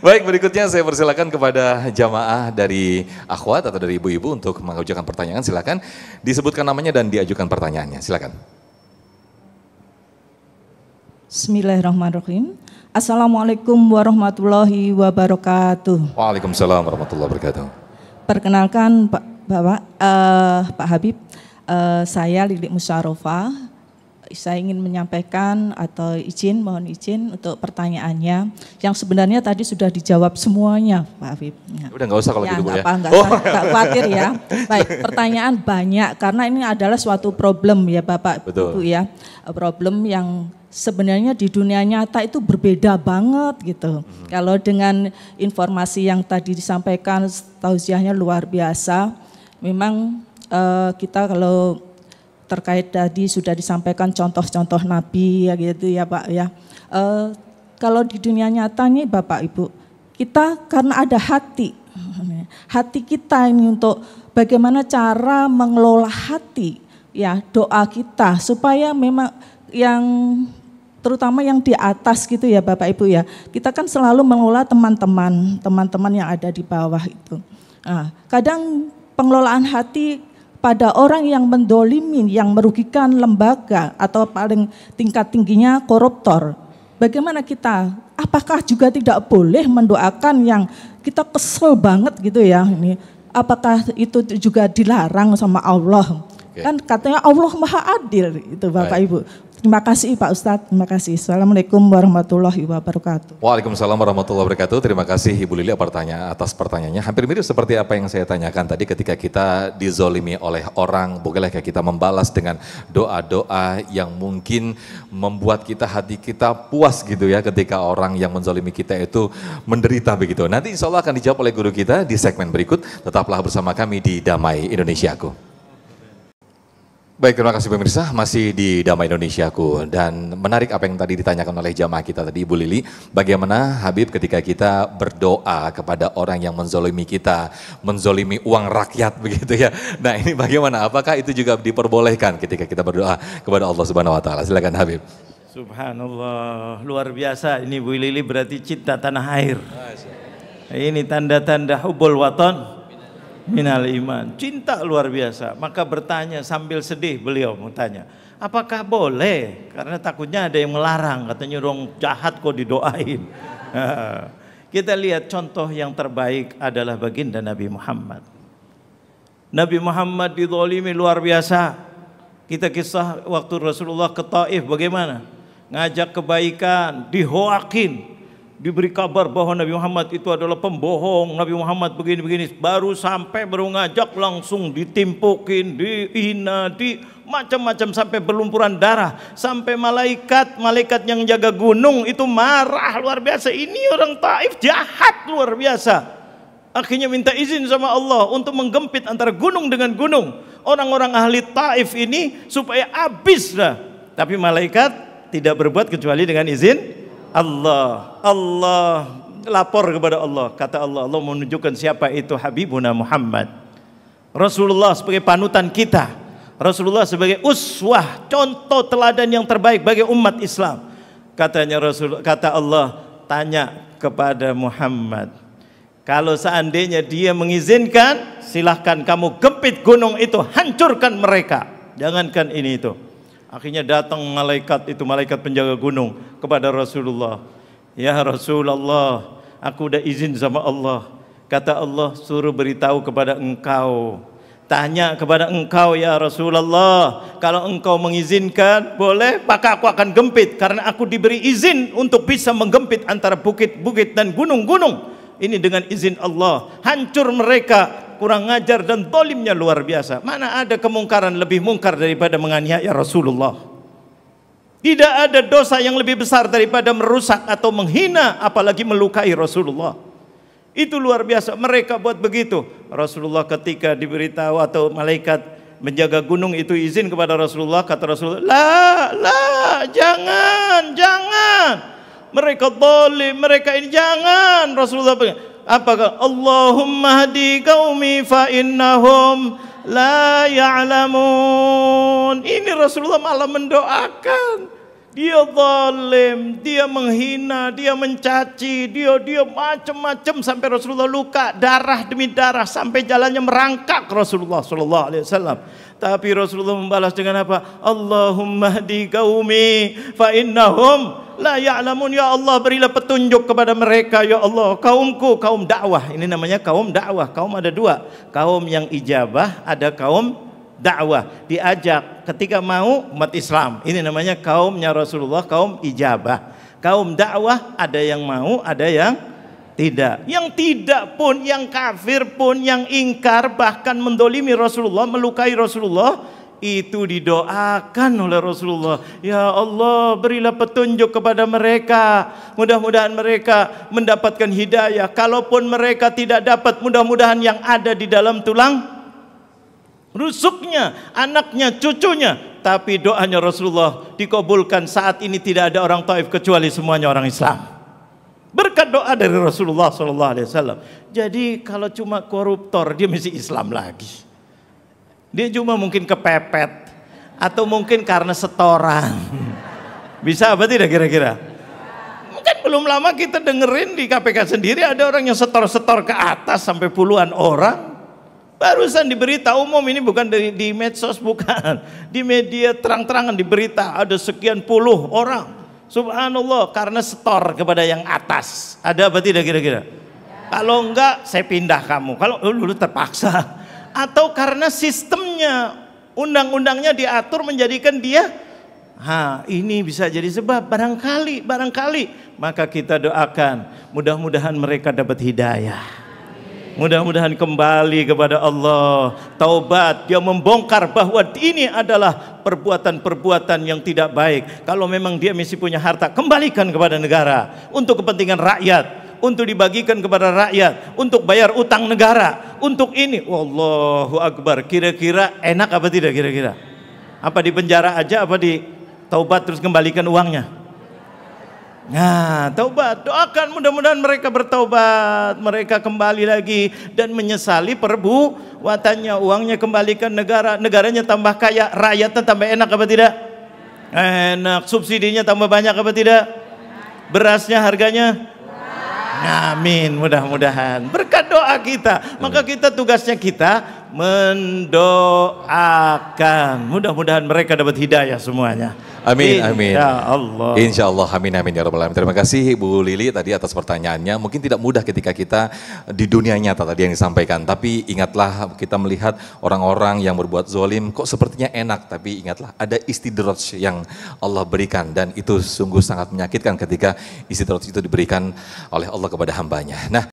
Baik, berikutnya saya persilakan kepada jamaah dari akhwat atau dari ibu-ibu untuk mengajukan pertanyaan. Silakan disebutkan namanya dan diajukan pertanyaannya. Silakan. Bismillahirrahmanirrahim. Assalamualaikum warahmatullahi wabarakatuh. Waalaikumsalam warahmatullahi wabarakatuh. Perkenalkan Pak Habib, saya Lilik Musyarofa. Saya ingin menyampaikan atau mohon izin untuk pertanyaannya yang sebenarnya tadi sudah dijawab semuanya, Pak Habib. Udah nggak usah kalau ya, gitu Bu ya. Nggak khawatir ya. Baik, pertanyaan banyak karena ini adalah suatu problem ya Bapak Betul. Ibu ya. Problem yang sebenarnya di dunia nyata itu berbeda banget gitu. Kalau dengan informasi yang tadi disampaikan, tausiahnya luar biasa. Memang kita kalau terkait tadi sudah disampaikan contoh-contoh Nabi ya gitu ya Pak ya. Kalau di dunia nyata nih Bapak Ibu, kita karena ada hati kita ini untuk bagaimana cara mengelola hati ya, doa kita supaya memang yang terutama yang di atas gitu ya Bapak Ibu ya. Kita kan selalu mengelola teman-teman yang ada di bawah itu. Nah, kadang pengelolaan hati pada orang yang mendolimin, yang merugikan lembaga atau paling tingkat tingginya koruptor. Bagaimana kita, apakah juga tidak boleh mendoakan yang kita kesel banget gitu ya ini? Apakah itu juga dilarang sama Allah? Oke. Kan katanya Allah Maha Adil itu Bapak Baik. Ibu. Terima kasih Pak Ustadz, terima kasih. Assalamualaikum warahmatullahi wabarakatuh. Waalaikumsalam warahmatullahi wabarakatuh. Terima kasih Ibu Lili atas pertanyaannya. Hampir mirip seperti apa yang saya tanyakan tadi ketika kita dizolimi oleh orang. Bolehkah kita membalas dengan doa-doa yang mungkin membuat hati kita puas gitu ya ketika orang yang menzolimi kita itu menderita begitu. Nanti insya Allah akan dijawab oleh guru kita di segmen berikut. Tetaplah bersama kami di Damai Indonesiaku. Baik, terima kasih pemirsa, masih di Damai Indonesiaku. Dan menarik apa yang tadi ditanyakan oleh jamaah kita tadi, Ibu Lili. Bagaimana Habib ketika kita berdoa kepada orang yang menzolimi kita, menzolimi uang rakyat begitu ya. Nah ini bagaimana, apakah itu juga diperbolehkan ketika kita berdoa kepada Allah Subhanahu Wa Taala? Silakan Habib. Subhanallah, luar biasa. Ini Bu Lili berarti cinta tanah air. Ini tanda-tanda hubul waton minal iman, cinta luar biasa. Maka bertanya sambil sedih beliau bertanya, apakah boleh? Karena takutnya ada yang melarang, katanya orang jahat kok didoain. Kita lihat contoh yang terbaik adalah baginda Nabi Muhammad. Nabi Muhammad dizalimi luar biasa. Kita kisah waktu Rasulullah ke Taif bagaimana? Ngajak kebaikan, dihoakin. Diberi kabar bahwa Nabi Muhammad itu adalah pembohong, Nabi Muhammad begini-begini, baru ngajak langsung ditimpukin, dihina, macam-macam sampai berlumpuran darah, sampai malaikat yang jaga gunung itu marah luar biasa. Ini orang Taif jahat luar biasa. Akhirnya minta izin sama Allah untuk menggempit antara gunung dengan gunung. Orang-orang ahli Taif ini supaya habis dah. Tapi malaikat tidak berbuat kecuali dengan izin Allah. Allah lapor kepada Allah. Kata Allah, Allah menunjukkan siapa itu Habibuna Muhammad. Rasulullah sebagai panutan kita. Rasulullah sebagai uswah, contoh teladan yang terbaik bagi umat Islam. Kata Allah, tanya kepada Muhammad, kalau seandainya dia mengizinkan, silahkan kamu gempit gunung itu, hancurkan mereka. Jangankan ini itu. Akhirnya datang malaikat itu, malaikat penjaga gunung kepada Rasulullah. Ya Rasulullah, aku udah izin sama Allah. Kata Allah, suruh beritahu kepada engkau. Tanya kepada engkau ya Rasulullah, kalau engkau mengizinkan boleh, maka aku akan gempit. Karena aku diberi izin untuk bisa menggempit antara bukit-bukit dan gunung-gunung. Ini dengan izin Allah. Hancur mereka. Kurang ngajar dan dolimnya luar biasa. Mana ada kemungkaran lebih mungkar daripada menganiaya Rasulullah. Tidak ada dosa yang lebih besar daripada merusak atau menghina, apalagi melukai Rasulullah. Itu luar biasa, mereka buat begitu. Rasulullah ketika diberitahu atau malaikat menjaga gunung itu izin kepada Rasulullah, kata Rasulullah, jangan. Mereka dolim, mereka ini jangan. Rasulullah apakah Allahumma hadi qaumi fa innahum la ya'lamun. Ini Rasulullah malah mendoakan. Dia zalim, dia menghina, dia mencaci, dia macam-macam sampai Rasulullah luka, darah demi darah sampai jalannya merangkak Rasulullah sallallahu alaihi wasallam. Tapi Rasulullah membalas dengan apa? Allahumma hdi qaumi fa innahum la ya'lamun. Ya Allah, berilah petunjuk kepada mereka ya Allah, kaumku, kaum dakwah. Ini namanya kaum dakwah. Kaum ada dua, kaum yang ijabah, ada kaum dakwah, diajak ketika mau umat Islam. Ini namanya kaumnya Rasulullah, kaum ijabah. Kaum dakwah ada yang mau, ada yang tidak. Yang tidak pun, yang kafir pun, yang ingkar, bahkan mendolimi Rasulullah, melukai Rasulullah, itu didoakan oleh Rasulullah. Ya Allah, berilah petunjuk kepada mereka, mudah-mudahan mereka mendapatkan hidayah. Kalaupun mereka tidak dapat, mudah-mudahan yang ada di dalam tulang rusuknya, anaknya, cucunya. Tapi doanya Rasulullah dikabulkan. Saat ini tidak ada orang Taif kecuali semuanya orang Islam, berkat doa dari Rasulullah SAW. Jadi kalau cuma koruptor, dia mesti Islam lagi. Dia cuma mungkin kepepet, atau mungkin karena setoran. Bisa apa tidak kira-kira? Mungkin belum lama kita dengerin di KPK sendiri ada orang yang setor-setor ke atas sampai puluhan orang. Barusan di berita umum, ini bukan di medsos, bukan, di media terang-terangan di berita, ada sekian puluh orang, subhanallah, karena setor kepada yang atas. Ada apa tidak kira-kira? Kalau enggak, saya pindah kamu. Kalau dulu terpaksa, atau karena sistemnya, undang-undangnya diatur menjadikan dia, ini bisa jadi sebab. Barangkali, maka kita doakan, mudah-mudahan mereka dapat hidayah. Mudah-mudahan kembali kepada Allah, taubat, dia membongkar bahwa ini adalah perbuatan-perbuatan yang tidak baik. Kalau memang dia mesti punya harta, kembalikan kepada negara untuk kepentingan rakyat, untuk dibagikan kepada rakyat, untuk bayar utang negara, untuk ini. Wallahu akbar. Kira-kira enak apa tidak kira-kira? Apa di penjara aja, apa di taubat terus kembalikan uangnya? Nah, taubat, doakan mudah-mudahan mereka bertaubat, mereka kembali lagi dan menyesali perbuatannya. Uangnya kembalikan negara, negaranya tambah kaya, rakyatnya tambah enak apa tidak? Enak. Subsidinya tambah banyak apa tidak? Berasnya harganya? Amin, mudah-mudahan berkat doa kita. Maka kita tugasnya kita mendoakan, mudah-mudahan mereka dapat hidayah semuanya. Amin, amin. Ya Allah. Insya Allah, amin, amin ya Rabbal Alamin. Terima kasih Bu Lili tadi atas pertanyaannya. Mungkin tidak mudah ketika kita di dunia nyata tadi yang disampaikan. Tapi ingatlah, kita melihat orang-orang yang berbuat zolim kok sepertinya enak. Tapi ingatlah, ada istidraj yang Allah berikan. Dan itu sungguh sangat menyakitkan ketika istidraj itu diberikan oleh Allah kepada hambanya. Nah.